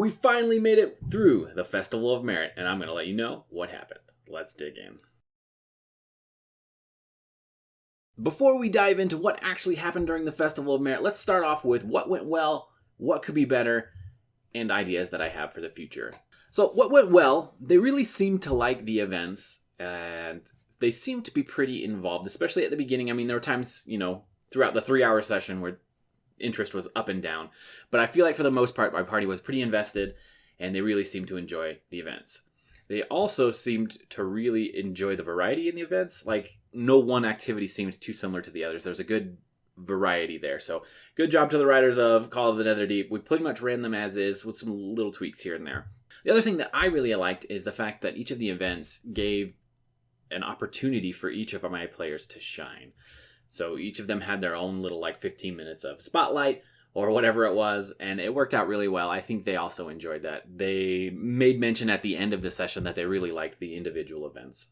We finally made it through the Festival of Merit, and I'm going to let you know what happened. Let's dig in. Before we dive into what actually happened during the Festival of Merit, let's start off with what went well, what could be better, and ideas that I have for the future. So what went well, they really seemed to like the events, and they seemed to be pretty involved, especially at the beginning. I mean, there were times, throughout the 3-hour session where interest was up and down. But I feel like for the most part, my party was pretty invested, and they really seemed to enjoy the events. They also seemed to really enjoy the variety in the events. Like, no one activity seemed too similar to the others. There's a good variety there. So, good job to the writers of Call of the Netherdeep. We pretty much ran them as is with some little tweaks here and there. The other thing that I really liked is the fact that each of the events gave an opportunity for each of my players to shine. So each of them had their own little 15 minutes of spotlight or whatever it was, and it worked out really well. I think they also enjoyed that. They made mention at the end of the session that they really liked the individual events,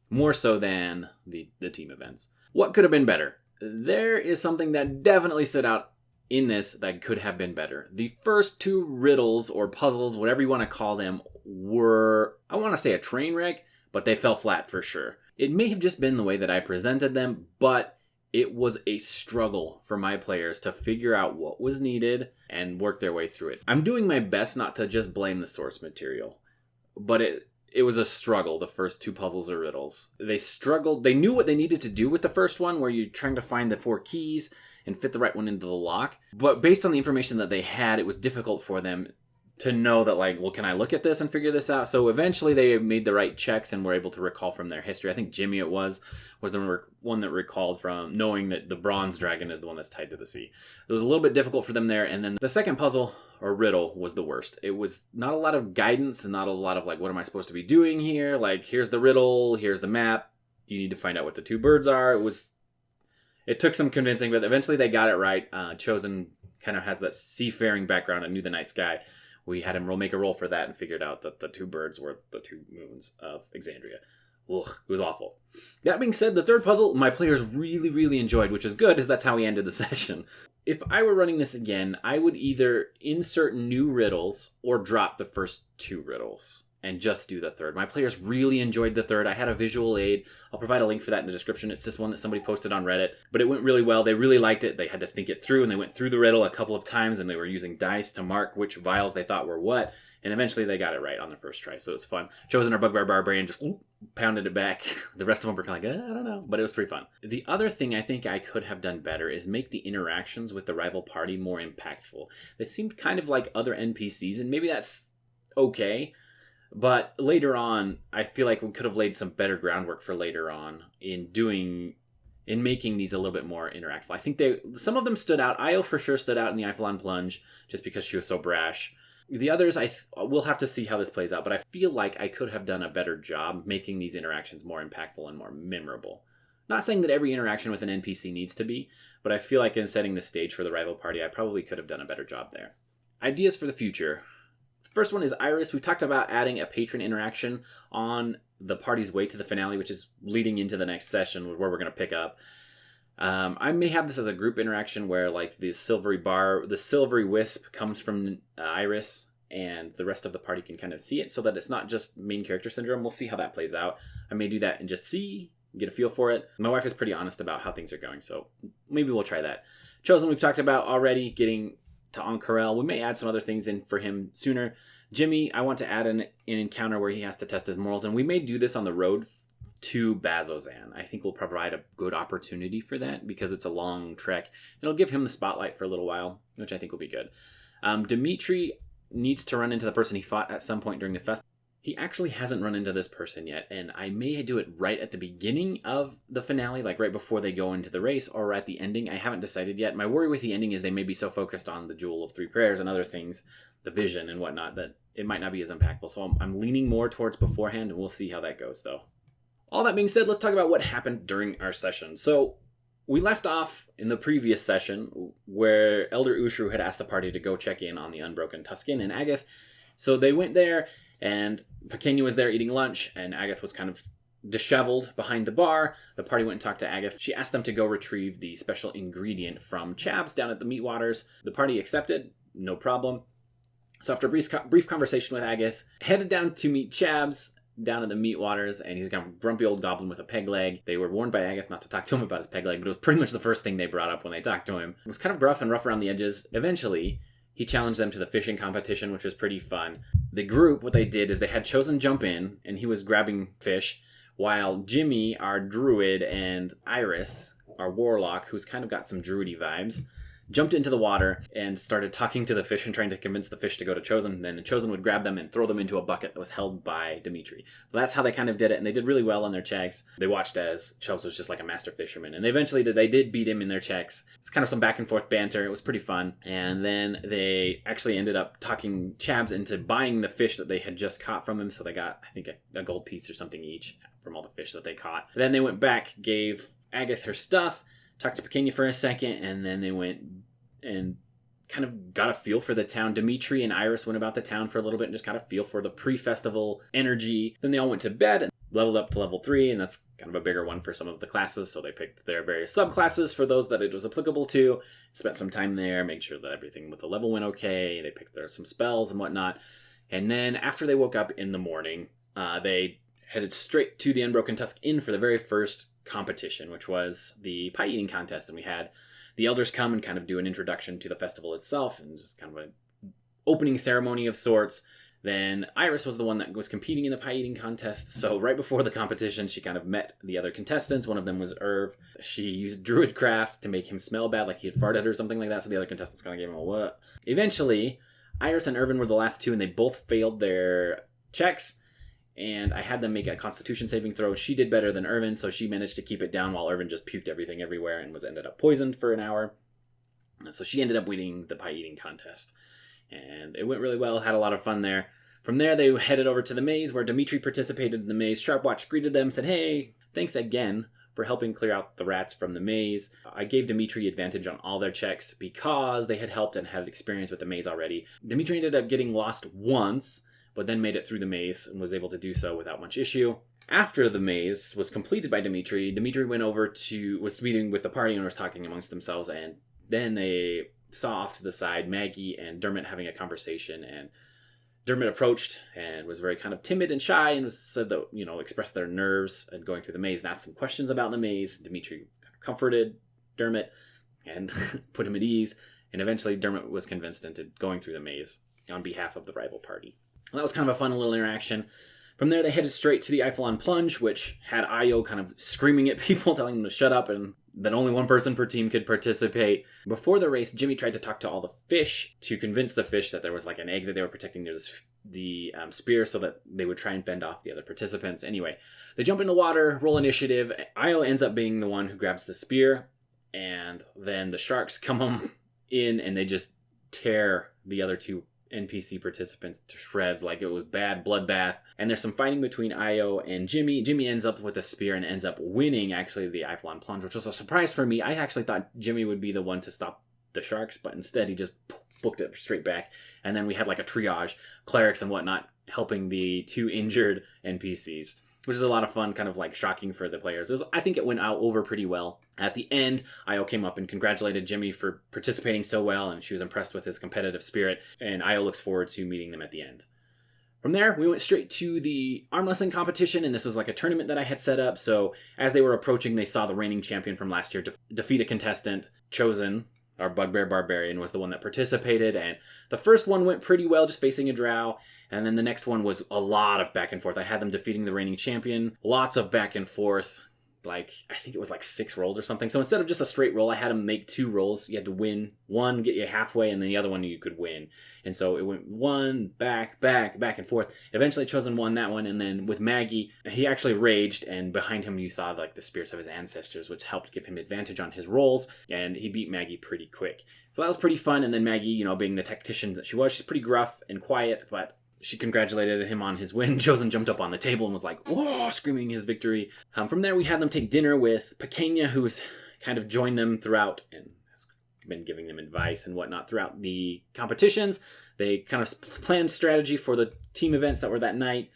more so than the team events. What could have been better? There is something that definitely stood out in this that could have been better. The first 2 riddles or puzzles, whatever you want to call them, were, I want to say, a train wreck, but they fell flat for sure. It may have just been the way that I presented them, but it was a struggle for my players to figure out what was needed and work their way through it. I'm doing my best not to just blame the source material, but it was a struggle, the first 2 puzzles or riddles. They struggled. They knew what they needed to do with the first one, where you're trying to find the 4 keys and fit the right one into the lock. But based on the information that they had, it was difficult for them to know that, can I look at this and figure this out? So eventually they made the right checks and were able to recall from their history. I think Jimmy was the one that recalled from knowing that the bronze dragon is the one that's tied to the sea. It was a little bit difficult for them there. And then the second puzzle or riddle was the worst. It was not a lot of guidance and not a lot of what am I supposed to be doing here? Here's the riddle, here's the map. You need to find out what the 2 birds are. It took some convincing, but eventually they got it right. Chozen kind of has that seafaring background and knew the night sky. We had him make a roll for that and figured out that the 2 birds were the 2 moons of Exandria. Ugh, it was awful. That being said, the third puzzle, my players really, really enjoyed, which is good, because that's how we ended the session. If I were running this again, I would either insert new riddles or drop the first 2 riddles and just do the third. My players really enjoyed the third. I had a visual aid. I'll provide a link for that in the description. It's just one that somebody posted on Reddit, but it went really well. They really liked it. They had to think it through, and they went through the riddle a couple of times, and they were using dice to mark which vials they thought were what, and eventually they got it right on their first try, so it was fun. Chozen, our bugbear barbarian, just pounded it back. The rest of them were kind of I don't know, but it was pretty fun. The other thing I think I could have done better is make the interactions with the rival party more impactful. They seemed kind of like other NPCs, and maybe that's okay. But later on, I feel like we could have laid some better groundwork for later on in making these a little bit more interactable. I think some of them stood out. Io for sure stood out in the Ifolon Plunge, just because she was so brash. The others, we'll have to see how this plays out, but I feel like I could have done a better job making these interactions more impactful and more memorable. Not saying that every interaction with an NPC needs to be, but I feel like in setting the stage for the rival party, I probably could have done a better job there. Ideas for the future. First one is Iris. We talked about adding a patron interaction on the party's way to the finale, which is leading into the next session where we're going to pick up. I may have this as a group interaction where the silvery wisp comes from Iris and the rest of the party can kind of see it so that it's not just main character syndrome. We'll see how that plays out. I may do that and just get a feel for it. My wife is pretty honest about how things are going, so maybe we'll try that. Chozen, we've talked about already getting to Ankarel. We may add some other things in for him sooner. Jimmy, I want to add an encounter where he has to test his morals, and we may do this on the road to Bazzoxan. I think we'll provide a good opportunity for that because it's a long trek. It'll give him the spotlight for a little while, which I think will be good. Dmitri needs to run into the person he fought at some point during the festival. He actually hasn't run into this person yet, and I may do it right at the beginning of the finale, right before they go into the race, or at the ending. I haven't decided yet. My worry with the ending is they may be so focused on the Jewel of 3 Prayers and other things, the vision and whatnot, that it might not be as impactful. So I'm leaning more towards beforehand, and we'll see how that goes, though. All that being said, let's talk about what happened during our session. So we left off in the previous session where Elder Ushru had asked the party to go check in on the Unbroken Tuscan and Agathe. So they went there, and Pequena was there eating lunch, and Agathe was kind of disheveled behind the bar. The party went and talked to Agathe. She asked them to go retrieve the special ingredient from Chabbs down at the Meatwaters. The party accepted, no problem. So after a brief conversation with Agathe, headed down to meet Chabbs down in the meat waters, and he's a kind of grumpy old goblin with a peg leg. They were warned by Agathe not to talk to him about his peg leg, but it was pretty much the first thing they brought up when they talked to him. It was kind of gruff and rough around the edges. Eventually, he challenged them to the fishing competition, which was pretty fun. The group, what they did is they had Chozen jump in, and he was grabbing fish, while Jimmy, our druid, and Iris, our warlock, who's kind of got some druidy vibes, jumped into the water and started talking to the fish and trying to convince the fish to go to Chozen. Then Chozen would grab them and throw them into a bucket that was held by Dmitri. That's how they kind of did it, and they did really well on their checks. They watched as Chabbs was just like a master fisherman, and they did beat him in their checks. It's kind of some back and forth banter. It was pretty fun. And then they actually ended up talking Chabbs into buying the fish that they had just caught from him, so they got, I think, a gold piece or something each from all the fish that they caught. Then they went back, gave Agathe her stuff, talked to Pequena for a second, and then they went and kind of got a feel for the town. Dmitri and Iris went about the town for a little bit and just got a feel for the pre-festival energy. Then they all went to bed and leveled up to level 3, and that's kind of a bigger one for some of the classes, so they picked their various subclasses for those that it was applicable to, spent some time there, made sure that everything with the level went okay, they picked some spells and whatnot, and then after they woke up in the morning, they headed straight to the Unbroken Tusk Inn for the very first competition, which was the pie eating contest. And we had the elders come and kind of do an introduction to the festival itself and just kind of an opening ceremony of sorts. Then Iris was the one that was competing in the pie eating contest. So right before the competition, she kind of met the other contestants. One of them was Irv. She used druidcraft to make him smell bad, like he had farted or something like that. So the other contestants kind of gave him a what. Eventually, Iris and Irvin were the last two, and they both failed their checks. And I had them make a constitution saving throw. She did better than Irvin, so she managed to keep it down while Irvin just puked everything everywhere and ended up poisoned for an hour. So she ended up winning the pie eating contest. And it went really well, had a lot of fun there. From there, they headed over to the maze, where Dmitri participated in the maze. Sharpwatch greeted them, said, "Hey, thanks again for helping clear out the rats from the maze." I gave Dmitri advantage on all their checks because they had helped and had experience with the maze already. Dmitri ended up getting lost once, but then made it through the maze and was able to do so without much issue. After the maze was completed by Dmitri went over was meeting with the party and was talking amongst themselves, and then they saw off to the side Maggie and Dermot having a conversation, and Dermot approached and was very kind of timid and shy and said that, expressed their nerves and going through the maze and asked some questions about the maze. Dmitri comforted Dermot and put him at ease, and eventually Dermot was convinced into going through the maze on behalf of the rival party. That was kind of a fun little interaction. From there, they headed straight to the Ifolon Plunge, which had Io kind of screaming at people, telling them to shut up, and that only one person per team could participate. Before the race, Jimmy tried to talk to all the fish to convince the fish that there was like an egg that they were protecting near the spear so that they would try and fend off the other participants. Anyway, they jump in the water, roll initiative. Io ends up being the one who grabs the spear, and then the sharks come in and they just tear the other two NPC participants to shreds like it was bad bloodbath. And there's some fighting between Io and Jimmy. Jimmy ends up with a spear and ends up winning actually the Ifolon Plunge, which was a surprise for me. I actually thought Jimmy would be the one to stop the sharks, but instead he just booked it straight back. And then we had like a triage, clerics and whatnot, helping the two injured NPCs, which is a lot of fun, kind of like shocking for the players. I think it went out over pretty well. At the end, Io came up and congratulated Jimmy for participating so well, and she was impressed with his competitive spirit, and Io looks forward to meeting them at the end. From there, we went straight to the arm wrestling competition, and this was like a tournament that I had set up, so as they were approaching, they saw the reigning champion from last year defeat a contestant. Chozen, our bugbear barbarian, was the one that participated, and the first one went pretty well, just facing a drow, and then the next one was a lot of back and forth. I had them defeating the reigning champion, lots of back and forth, I think it was like 6 rolls or something. So instead of just a straight roll, I had them make 2 rolls. You had to win one, get you halfway, and then the other one you could win. And so it went one, back and forth. Eventually Chozen won that one, and then with Maggie, he actually raged, and behind him you saw like the spirits of his ancestors, which helped give him advantage on his rolls, and he beat Maggie pretty quick. So that was pretty fun, and then Maggie, being the tactician that she was, she's pretty gruff and quiet, but she congratulated him on his win. Chozen jumped up on the table and was like, whoa, screaming his victory. From there, we had them take dinner with Pequena, who has kind of joined them throughout and has been giving them advice and whatnot throughout the competitions. They kind of planned strategy for the team events that were that night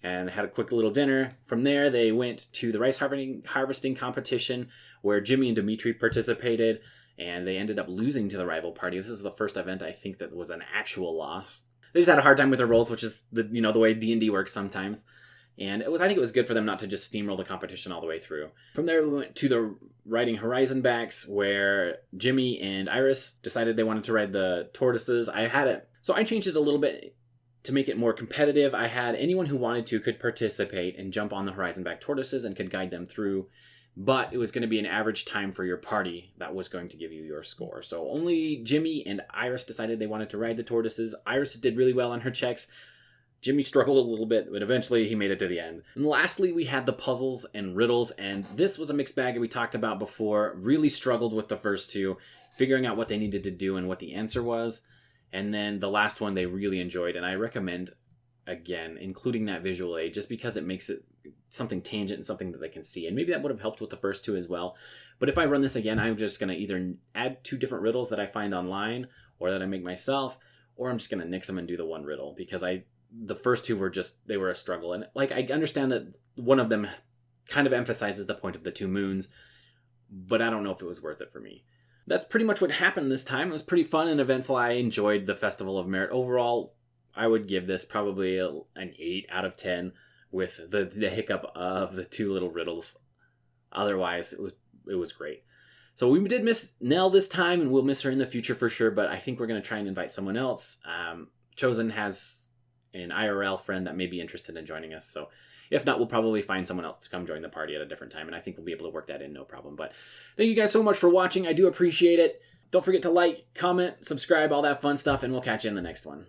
and had a quick little dinner. From there, they went to the rice harvesting competition where Jimmy and Dmitri participated, and they ended up losing to the rival party. This is the first event I think that was an actual loss. They just had a hard time with their rolls, which is the way D&D works sometimes. And I think it was good for them not to just steamroll the competition all the way through. From there, we went to the riding Horizonbacks, where Jimmy and Iris decided they wanted to ride the tortoises. So I changed it a little bit to make it more competitive. I had anyone who wanted to could participate and jump on the Horizonback tortoises and could guide them through. But it was going to be an average time for your party that was going to give you your score. So only Jimmy and Iris decided they wanted to ride the tortoises. Iris did really well on her checks. Jimmy struggled a little bit, but eventually he made it to the end. And lastly, we had the puzzles and riddles, and this was a mixed bag that we talked about before. Really struggled with the first two, figuring out what they needed to do and what the answer was. And then the last one they really enjoyed, and I recommend, again, including that visual aid, just because it makes it something tangent and something that they can see. And maybe that would have helped with the first two as well. But if I run this again, I'm just going to either add 2 different riddles that I find online or that I make myself, or I'm just going to nix them and do the one riddle, because the first two were they were a struggle. And I understand that one of them kind of emphasizes the point of the 2 moons, but I don't know if it was worth it for me. That's pretty much what happened this time. It was pretty fun and eventful. I enjoyed the Festival of Merit. Overall, I would give this probably an 8 out of 10 with the hiccup of the 2 little riddles. Otherwise, it was great. So we did miss Nell this time, and we'll miss her in the future for sure, but I think we're going to try and invite someone else. Chozen has an IRL friend that may be interested in joining us, so if not, we'll probably find someone else to come join the party at a different time, and I think we'll be able to work that in, no problem. But thank you guys so much for watching. I do appreciate it. Don't forget to like, comment, subscribe, all that fun stuff, and we'll catch you in the next one.